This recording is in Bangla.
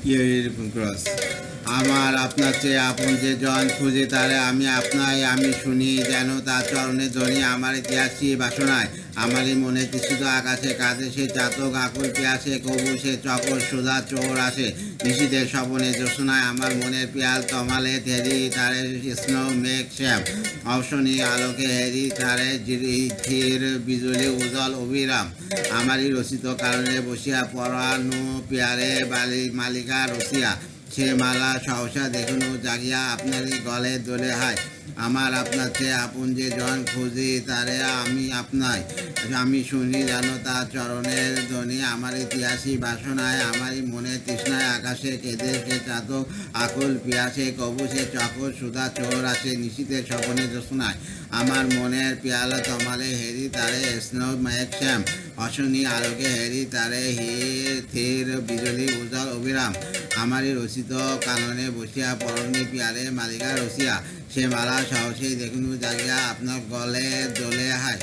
এরকম ক্রস আমার আপনার চেয়ে আপন যে জন খুঁজে তারে আমি আপনাই আমি শুনি যেন তার চরণের ধ্বনি আমার ইতিহাসী বাসনায় আমারই মনে তিষ্ঠিত আকাশে কাঁধে সে চাতক আকুল পেয়াসে কবু সে চকর সুধা চোর আসে নিশীতের স্বপনে জ্যোৎস্নায় আমার মনের পিয়াল তমালে হেরি তারে স্নো মেঘ শ্যাম অবসনী আলোকে হেরি তারে ধীর বিজুলি উজ্জ্বল অবিরাম আমারই রচিত কারণে বসিয়া পরানো পিয়ারে মালিকা রসিয়া সে মালা সহসা দেখুন জাগিয়া আপনারই গলে দোলে হায় আমার আপনার চেয়ে আপন যে জন খুঁজি তারে আমি আপনাই আমি শুনি জানো তার চরণের ধ্বনি আমার ইতিহাসী বাসনায় আমারই মনে তৃষ্ণায় আকাশে কেঁদে সে চাতক আকুল পিয়াসে কবু সে চকর সুধা চোর আসে নিশীতে স্বপনে জ্যোৎস্নায় আমার মনের পিয়ালা তমালে হেরি তারে স্নো মেঘ শ্যাম অশনি আলোকে হেরি তারে থির বিজলি উজ্জ্বল অবিরাম আমারই রচিত কাননে বসিয়া পরনে পিয়ারে মালিকা রসিয়া সে মালা সহসেই দেখুন জাগিয়া আপনার গলে দোলে হায়